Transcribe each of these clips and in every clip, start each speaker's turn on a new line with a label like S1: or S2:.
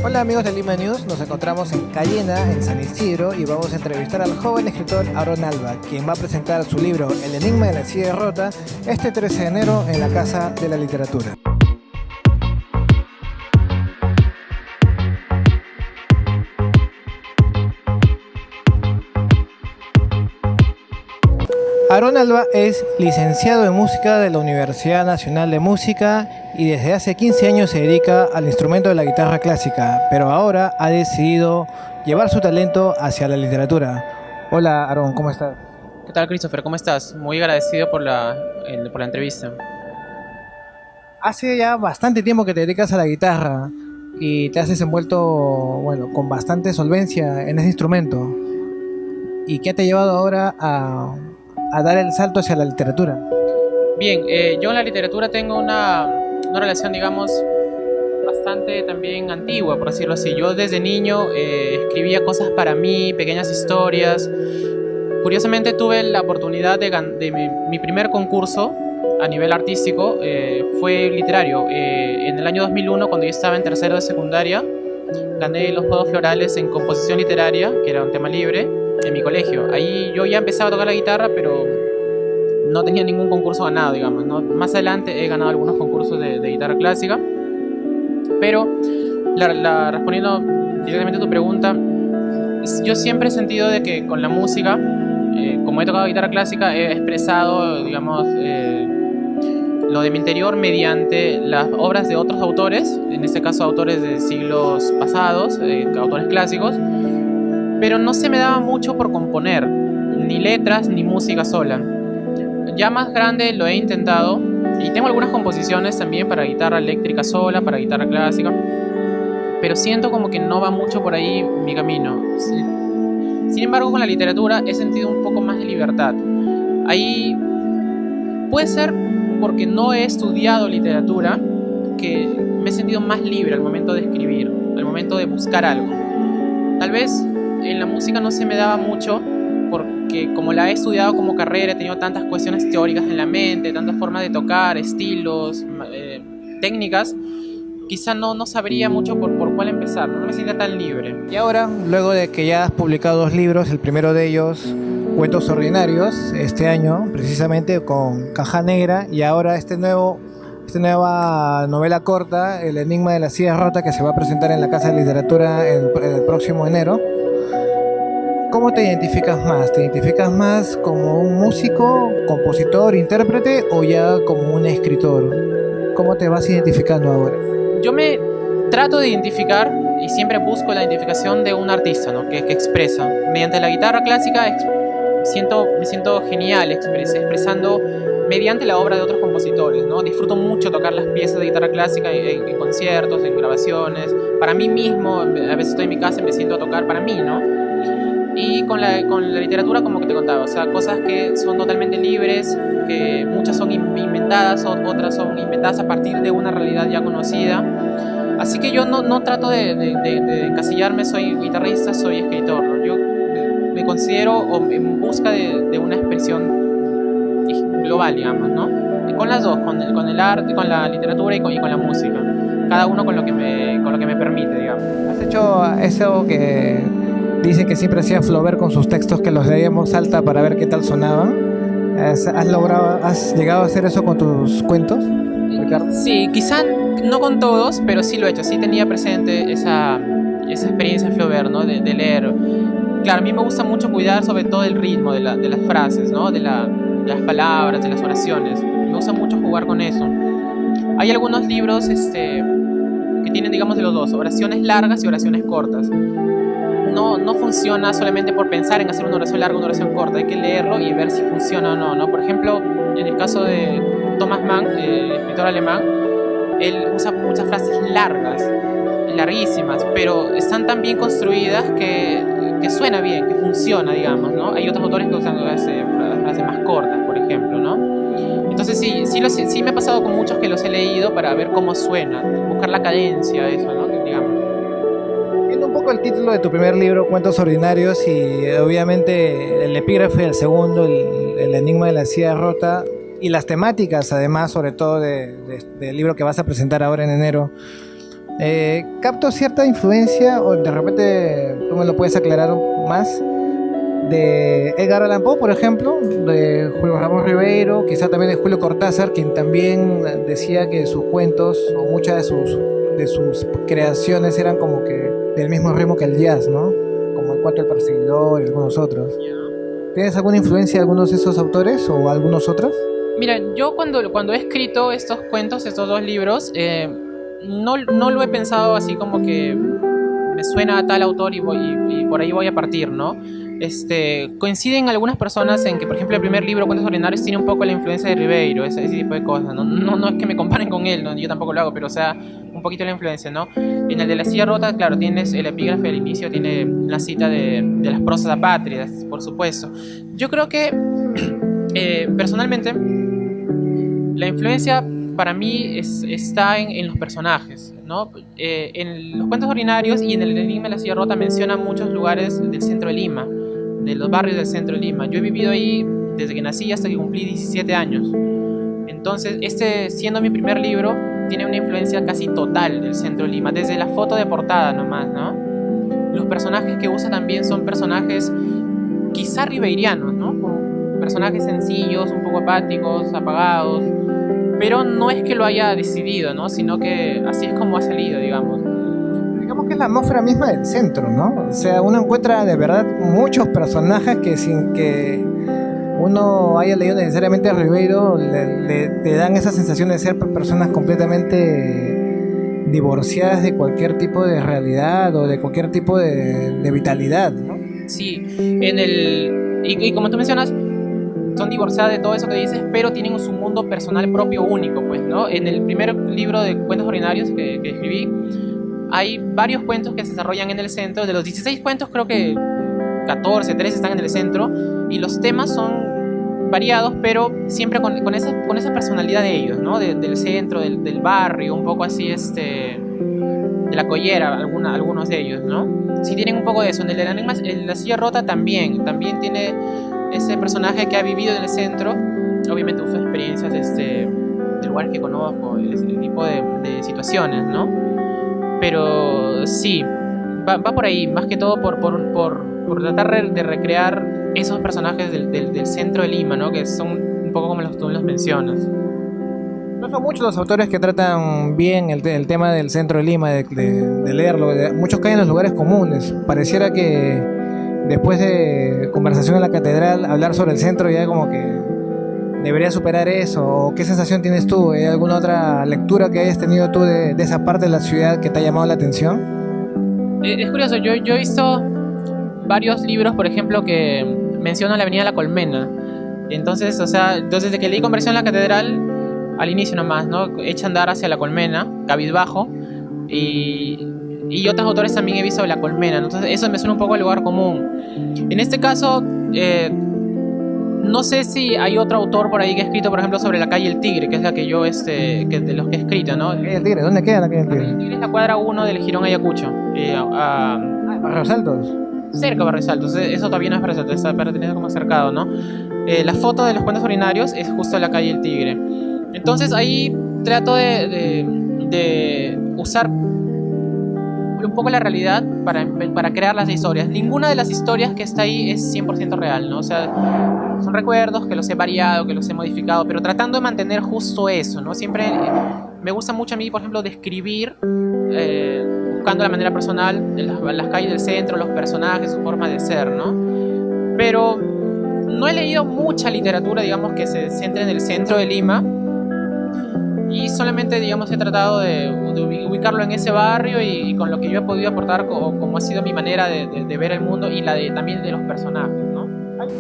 S1: Hola amigos de Lima News, nos encontramos en Cayena, en San Isidro, y vamos a entrevistar al joven escritor Aarón Alba, quien va a presentar su libro El enigma de la silla rota este 13 de enero en la Casa de la Literatura. Aarón Alba es licenciado en música de la Universidad Nacional de Música y desde hace 15 años se dedica al instrumento de la guitarra clásica, pero ahora ha decidido llevar su talento hacia la literatura. Hola Aarón, ¿cómo estás?
S2: ¿Qué tal, Christopher? ¿Cómo estás? Muy agradecido por la entrevista.
S1: Hace ya bastante tiempo que te dedicas a la guitarra y te has desenvuelto, bueno, con bastante solvencia en ese instrumento. ¿Y qué te ha llevado ahora a dar el salto hacia la literatura?
S2: Bien, yo en la literatura tengo una relación, digamos, bastante también antigua, por decirlo así. Yo desde niño escribía cosas para mí, pequeñas historias. Curiosamente tuve la oportunidad de mi primer concurso a nivel artístico, fue literario. En el año 2001, cuando yo estaba en tercero de secundaria, gané los Juegos Florales en composición literaria, que era un tema libre, en mi colegio. Ahí yo ya empezaba a tocar la guitarra, pero no tenía ningún concurso ganado, digamos, ¿no? Más adelante he ganado algunos concursos de guitarra clásica, pero respondiendo directamente a tu pregunta, yo siempre he sentido de que con la música, como he tocado guitarra clásica, he expresado, digamos, lo de mi interior mediante las obras de otros autores, en este caso autores de siglos pasados, autores clásicos, pero no se me daba mucho por componer, ni letras ni música sola. Ya más grande lo he intentado y tengo algunas composiciones también para guitarra eléctrica sola, para guitarra clásica, pero siento como que no va mucho por ahí mi camino. Sin embargo, con la literatura he sentido un poco más de libertad. Ahí puede ser porque no he estudiado literatura que me he sentido más libre al momento de escribir, al momento de buscar algo. Tal vez en la música no se me daba mucho porque como la he estudiado como carrera, he tenido tantas cuestiones teóricas en la mente, tantas formas de tocar, estilos, técnicas, quizá no sabría mucho por cuál empezar, no me siento tan libre.
S1: Y ahora, luego de que ya has publicado 2 libros, el primero de ellos, Cuentos Ordinarios, este año, precisamente con Caja Negra, y ahora esta nueva novela corta, El enigma de la silla rota, que se va a presentar en la Casa de Literatura en el próximo enero. ¿Cómo te identificas más? ¿Te identificas más como un músico, compositor, intérprete o ya como un escritor? ¿Cómo te vas identificando ahora?
S2: Yo me trato de identificar y siempre busco la identificación de un artista, ¿no? que expresa. Mediante la guitarra clásica me siento genial expresando mediante la obra de otros compositores, ¿no? Disfruto mucho tocar las piezas de guitarra clásica en conciertos, en grabaciones. Para mí mismo, a veces estoy en mi casa y me siento a tocar para mí, ¿no? Y con la literatura, como que te contaba, o sea, cosas que son totalmente libres, que muchas son inventadas, otras son inventadas a partir de una realidad ya conocida. Así que yo no trato de encasillarme, soy guitarrista, soy escritor, ¿no? Yo me considero en busca de una expresión global, digamos, ¿no? Y con las dos, con el arte, con la literatura y con la música. Cada uno con lo que me permite, digamos.
S1: ¿Has hecho eso que dicen que siempre hacía Flaubert con sus textos, que los leía en voz alta para ver qué tal sonaban? ¿Has llegado a hacer eso con tus cuentos, Ricardo?
S2: Sí, quizá no con todos, pero sí lo he hecho. Sí tenía presente esa experiencia en Flaubert, ¿no? De leer. Claro, a mí me gusta mucho cuidar sobre todo el ritmo de las frases, ¿no? De las palabras, de las oraciones. Me gusta mucho jugar con eso. Hay algunos libros que tienen, digamos, de los dos, oraciones largas y oraciones cortas. No funciona solamente por pensar en hacer una oración larga o una oración corta, hay que leerlo y ver si funciona o no, ¿no? Por ejemplo, en el caso de Thomas Mann, escritor alemán, él usa muchas frases largas, larguísimas, pero están tan bien construidas que suena bien, que funciona, digamos, ¿no? Hay otros autores que usan frases más cortas, por ejemplo, ¿no? Entonces sí me ha pasado con muchos que los he leído para ver cómo suena, buscar la cadencia, eso, ¿no? Digamos.
S1: Viendo un poco el título de tu primer libro, Cuentos Ordinarios, y obviamente el epígrafe del segundo, el enigma de la silla rota, y las temáticas, además, sobre todo del libro que vas a presentar ahora en enero, Capto cierta influencia, o de repente tú me lo puedes aclarar más, de Edgar Allan Poe, por ejemplo, de Julio Ramón Ribeiro, quizá también de Julio Cortázar, quien también decía que sus cuentos o muchas de sus creaciones eran como que del mismo ritmo que el jazz, ¿no? Como El Cuarto del Perseguidor y algunos otros. ¿Tienes alguna influencia de algunos de esos autores o algunos otros?
S2: Mira, yo cuando he escrito estos cuentos, estos dos libros, no lo he pensado así como que me suena a tal autor y por ahí voy a partir, ¿no? Coinciden algunas personas en que, por ejemplo, el primer libro, Cuentos Ordinarios, tiene un poco la influencia de Ribeiro, ese tipo de cosas, ¿no? No es que me comparen con él, ¿no? Yo tampoco lo hago, pero o sea, un poquito la influencia, ¿no? En el de La Silla Rota, claro, tienes el epígrafe del inicio, tiene una cita de las prosas apátridas, por supuesto. Yo creo que, personalmente, la influencia para mí está en los personajes, ¿no? En los Cuentos Ordinarios y en el Enigma de la Silla Rota mencionan muchos lugares del centro de Lima, de los barrios del centro de Lima. Yo he vivido ahí desde que nací hasta que cumplí 17 años. Entonces, siendo mi primer libro, tiene una influencia casi total del centro de Lima, desde la foto de portada nomás, ¿no? Los personajes que usa también son personajes quizá ribeirianos, ¿no? Como personajes sencillos, un poco apáticos, apagados, pero no es que lo haya decidido, ¿no? Sino que así es como ha salido, digamos.
S1: Digamos que es la atmósfera misma del centro, ¿no? O sea, uno encuentra de verdad muchos personajes que sin que uno haya leído necesariamente a Ribeiro, le dan esa sensación de ser personas completamente divorciadas de cualquier tipo de realidad o de cualquier tipo de vitalidad, ¿no?
S2: Sí, y como tú mencionas, son divorciadas de todo eso que dices, pero tienen su mundo personal propio único, pues, ¿no? En el primer libro de Cuentos Ordinarios que escribí, hay varios cuentos que se desarrollan en el centro. De los 16 cuentos, creo que 14, 13 están en el centro, y los temas son variados, pero siempre con esa personalidad de ellos, ¿no? Del centro, del barrio, un poco así, de la collera, algunos de ellos, ¿no? Sí tienen un poco de eso. En el Enigma, La Silla Rota también tiene ese personaje que ha vivido en el centro, obviamente usa experiencias de lugares que conozco, el tipo de situaciones, ¿no? Pero sí, va por ahí, más que todo por tratar de recrear esos personajes del centro de Lima, ¿no? Que son un poco como tú los mencionas.
S1: No son muchos los autores que tratan bien el tema del centro de Lima, de leerlo. Muchos caen en los lugares comunes. Pareciera que después de conversación en la catedral, hablar sobre el centro ya como que debería superar eso. ¿O qué sensación tienes tú? ¿Hay alguna otra lectura que hayas tenido tú de esa parte de la ciudad que te ha llamado la atención?
S2: Es curioso, yo he visto varios libros, por ejemplo, que mencionan la Avenida La Colmena. Entonces, desde que leí Conversión en la Catedral, al inicio nomás, ¿no? Echa a andar hacia La Colmena, cabizbajo, y otros autores también he visto La Colmena, ¿no? Entonces eso me suena un poco al lugar común. En este caso, no sé si hay otro autor por ahí que ha escrito, por ejemplo, sobre la calle El Tigre, que es la que yo, que de los que he escrito, ¿no?
S1: ¿La calle El Tigre? ¿Dónde queda la calle El Tigre?
S2: El Tigre es la cuadra 1 del Jirón Ayacucho.
S1: Barrios Altos.
S2: Cerca de Barrios Altos, eso todavía no es Barrios Altos, está perteneciente como cercado, ¿no? La foto de los Cuentos Ordinarios es justo la calle El Tigre. Entonces ahí trato de usar un poco la realidad para crear las historias. Ninguna de las historias que está ahí es 100% real, ¿no? O sea, son recuerdos que los he variado, que los he modificado, pero tratando de mantener justo eso, ¿no? Siempre me gusta mucho a mí, por ejemplo, describir, buscando la manera personal, las calles del centro, los personajes, su forma de ser, ¿no? Pero no he leído mucha literatura, digamos, que se centre en el centro de Lima, y solamente, digamos, he tratado de ubicarlo en ese barrio y con lo que yo he podido aportar como ha sido mi manera de ver el mundo y también de los personajes, ¿no?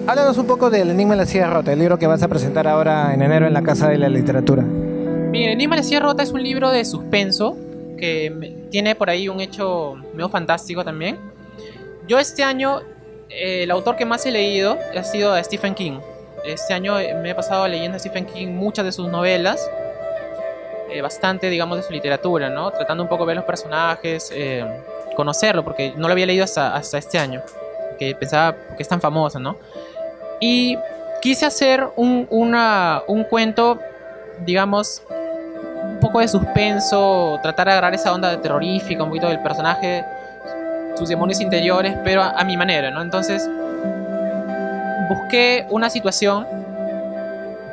S1: Háblanos un poco del Enigma de la Silla Rota, el libro que vas a presentar ahora en enero en la Casa de la Literatura.
S2: Bien, Enigma de la Silla Rota es un libro de suspenso que tiene por ahí un hecho medio fantástico también. Yo este año, el autor que más he leído ha sido a Stephen King. Este año me he pasado leyendo a Stephen King muchas de sus novelas, bastante, digamos, de su literatura, ¿no? Tratando un poco de ver los personajes, conocerlo, porque no lo había leído hasta este año, que pensaba que es tan famoso, ¿no? Y quise hacer un cuento, digamos, un poco de suspenso, tratar de agarrar esa onda terrorífica, un poquito del personaje, sus demonios interiores, pero a mi manera, ¿no? Entonces busqué una situación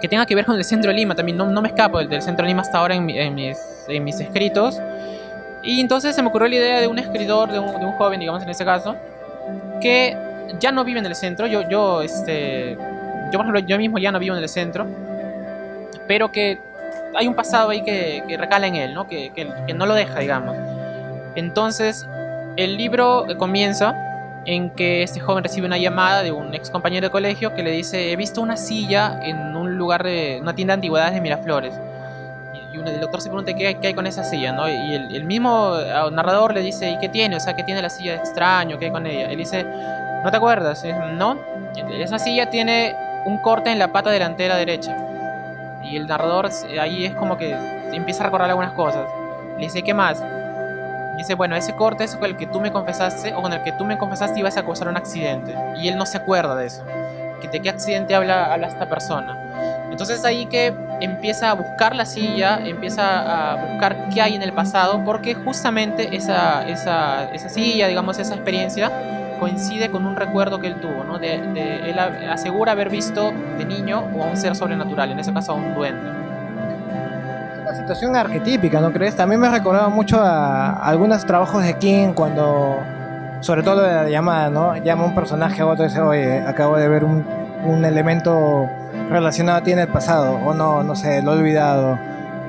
S2: que tenga que ver con el centro de Lima también. No me escapo del centro de Lima hasta ahora en mis escritos. Y entonces se me ocurrió la idea de un escritor, de un joven, digamos en este caso, que ya no vive en el centro. Yo, por ejemplo, yo mismo ya no vivo en el centro, pero que hay un pasado ahí que recala en él, ¿no? Que no lo deja, digamos. Entonces, el libro comienza en que este joven recibe una llamada de un ex compañero de colegio que le dice: he visto una silla en un lugar de una tienda de antigüedades de Miraflores. Y el doctor se pregunta qué hay con esa silla, ¿no? Y el mismo narrador le dice: ¿y qué tiene? O sea, ¿qué tiene la silla de extraño? ¿Qué hay con ella? Él dice: ¿no te acuerdas? No, esa silla tiene un corte en la pata delantera derecha. Y el narrador ahí es como que empieza a recordar algunas cosas. Le dice: ¿qué más? Y dice: bueno, ese corte es con el que tú me confesaste, o con el que tú me confesaste ibas a causar un accidente. Y él no se acuerda de eso. ¿De qué accidente habla esta persona? Entonces ahí que empieza a buscar la silla, empieza a buscar qué hay en el pasado, porque justamente esa silla, digamos, esa experiencia coincide con un recuerdo que él tuvo, ¿no? Él asegura haber visto de niño a un ser sobrenatural, en ese caso a un duende.
S1: Es una situación arquetípica, ¿no crees? También me recordaba mucho a algunos trabajos de King, cuando, sobre todo de la llamada, ¿no? Llama un personaje a otro y dice: oye, acabo de ver un elemento relacionado a ti en el pasado, o no sé, lo he olvidado.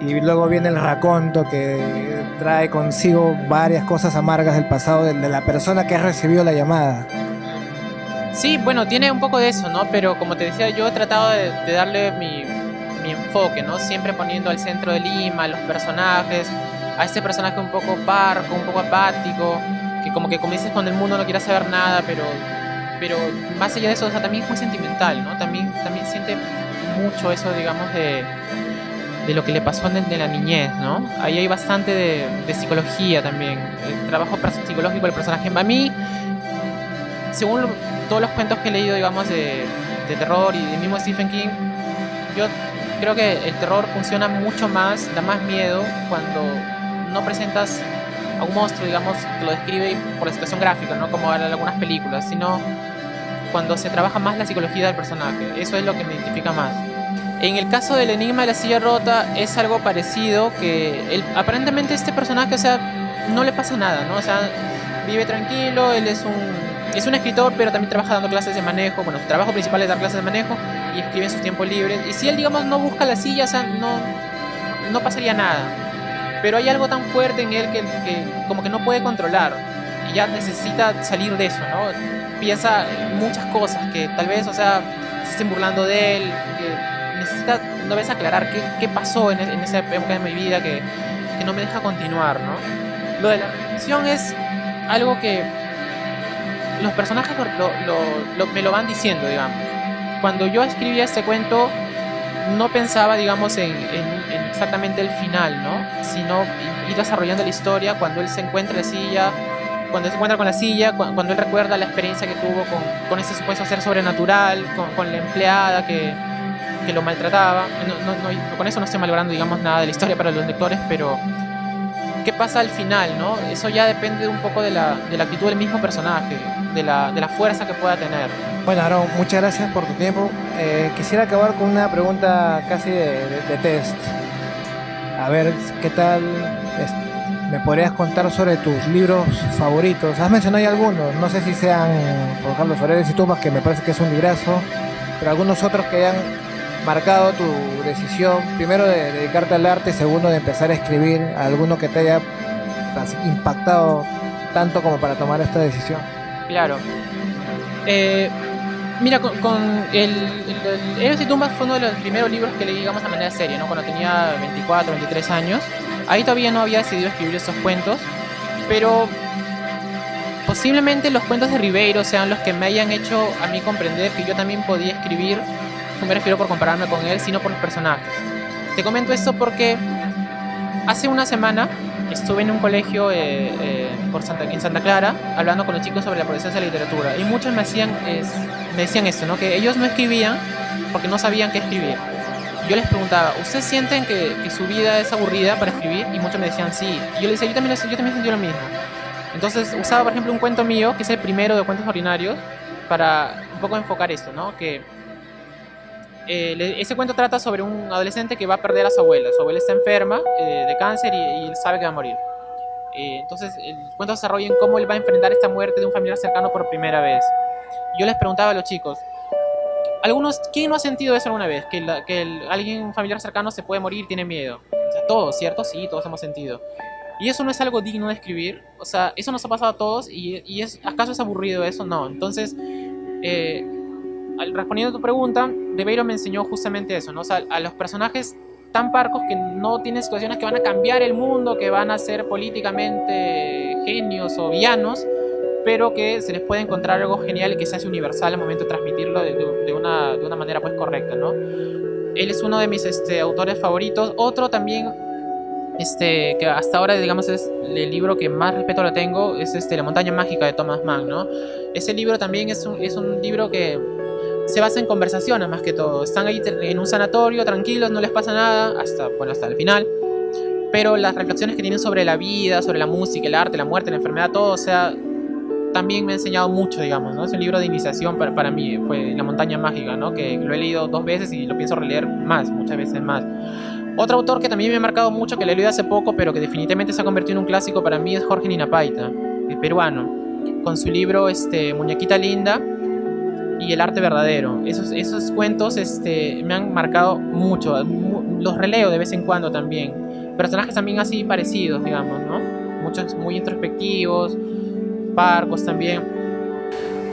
S1: Y luego viene el raconto que trae consigo varias cosas amargas del pasado de la persona que ha recibido la llamada.
S2: Sí, bueno, tiene un poco de eso, ¿no? Pero como te decía, yo he tratado de darle mi enfoque, ¿no? Siempre poniendo al centro de Lima, los personajes, a este personaje un poco parco, un poco apático, que como que comienzas con el mundo, no quiere saber nada, pero más allá de eso, o sea, también es muy sentimental, ¿no? También siente mucho eso, digamos, de lo que le pasó de la niñez, ¿no? Ahí hay bastante de psicología también, el trabajo psicológico del personaje. A mí, según todos los cuentos que he leído, digamos, de terror y del mismo Stephen King, yo creo que el terror funciona mucho más, da más miedo cuando no presentas a un monstruo, digamos, que lo describe por la situación gráfica, ¿no? Como en algunas películas, sino cuando se trabaja más la psicología del personaje. Eso es lo que me identifica más. En el caso del enigma de la silla rota es algo parecido, que aparentemente este personaje, o sea, no le pasa nada, ¿no? O sea, vive tranquilo, él es un escritor, pero también trabaja dando clases de manejo. Bueno, su trabajo principal es dar clases de manejo y escribe en sus tiempos libres. Y si él, digamos, no busca la silla, o sea, no pasaría nada. Pero hay algo tan fuerte en él que como que no puede controlar y ya necesita salir de eso, ¿no? Piensa en muchas cosas que tal vez, o sea, se estén burlando de él, que necesita una vez aclarar qué pasó en esa época de mi vida que no me deja continuar, ¿no? Lo de la reflexión es algo que los personajes me lo van diciendo, digamos. Cuando yo escribía este cuento, no pensaba, digamos, en exactamente el final, ¿no? Sino ir desarrollando la historia cuando él se encuentra cuando él se encuentra con la silla, cuando él recuerda la experiencia que tuvo con ese supuesto ser sobrenatural, con la empleada que lo maltrataba. Con eso no estoy malogrando, digamos, nada de la historia para los lectores, pero ¿qué pasa al final, no? Eso ya depende un poco de la actitud del mismo personaje, de la fuerza que pueda tener.
S1: Bueno, Aaron, muchas gracias por tu tiempo. Quisiera acabar con una pregunta casi de test. A ver, ¿qué tal? ¿Me podrías contar sobre tus libros favoritos? Has mencionado ya algunos, no sé si sean, por ejemplo, Soledades y Tumbas, que me parece que es un librazo, pero algunos otros que hayan marcado tu decisión, primero de dedicarte al arte, segundo de empezar a escribir, alguno que te haya impactado tanto como para tomar esta decisión.
S2: Claro. Mira, con Héroes y Tumbas fue uno de los primeros libros que leí, digamos, de manera seria, ¿no? Cuando tenía 24, 23 años. Ahí todavía no había decidido escribir estos cuentos, pero posiblemente los cuentos de Ribeiro sean los que me hayan hecho a mí comprender que yo también podía escribir. No me refiero por compararme con él, sino por los personajes. Te comento esto porque hace una semana estuve en un colegio en Santa Clara hablando con los chicos sobre la profesión de la literatura, y muchos me decían esto, ¿no? Que ellos no escribían porque no sabían qué escribir. yo les preguntaba, ¿ustedes sienten que su vida es aburrida para escribir? Y muchos me decían sí. Y yo les decía, yo también sentí lo mismo. Entonces usaba, por ejemplo, un cuento mío, que es el primero de Cuentos Ordinarios, para un poco enfocar esto, ¿no? Que ese cuento trata sobre un adolescente que va a perder a su abuela. Su abuela está enferma de cáncer y él sabe que va a morir. Entonces el cuento se desarrolla en cómo él va a enfrentar esta muerte de un familiar cercano por primera vez. Yo les preguntaba a los chicos, ¿quién no ha sentido eso alguna vez? Un familiar cercano se puede morir, tiene miedo. O sea, todos, ¿cierto? Sí, todos hemos sentido. Y eso no es algo digno de escribir. O sea, eso nos ha pasado a todos ¿acaso es aburrido eso? No. Entonces, respondiendo a tu pregunta, De Beiro me enseñó justamente eso, ¿no? O sea, a los personajes tan parcos que no tienen situaciones que van a cambiar el mundo, que van a ser políticamente genios o villanos, pero que se les puede encontrar algo genial y que se hace universal al momento de transmitirlo de una manera pues correcta, ¿no? Él es uno de mis autores favoritos. Otro también que hasta ahora, digamos, es el libro que más respeto le tengo, es La montaña mágica de Thomas Mann, ¿no? Ese libro también es un libro que se basa en conversaciones más que todo. Están ahí en un sanatorio, tranquilos, no les pasa nada, hasta el final. Pero las reflexiones que tienen sobre la vida, sobre la música, el arte, la muerte, la enfermedad, todo, o sea, también me ha enseñado mucho, digamos, ¿no? Es un libro de iniciación para mí, fue La montaña mágica, ¿no? Que lo he leído 2 veces y lo pienso releer muchas veces más. Otro autor que también me ha marcado mucho, que lo he leído hace poco, pero que definitivamente se ha convertido en un clásico para mí, es Jorge Ninapaita, el peruano, con su libro Muñequita Linda y El arte verdadero. Esos cuentos me han marcado mucho, los releo de vez en cuando también. Personajes también así parecidos, digamos, ¿no? Muchos muy introspectivos, parcos también.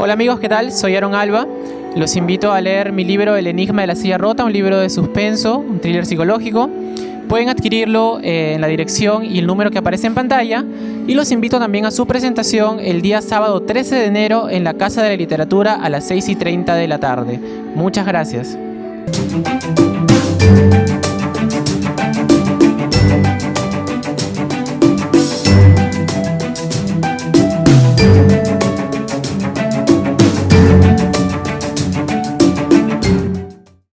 S2: Hola amigos, ¿qué tal? Soy Aaron Alba. Los invito a leer mi libro El enigma de la silla rota, un libro de suspenso, un thriller psicológico. Pueden adquirirlo en la dirección y el número que aparece en pantalla. Y los invito también a su presentación el día sábado 13 de enero en la Casa de la Literatura a las 6:30 de la tarde. Muchas gracias.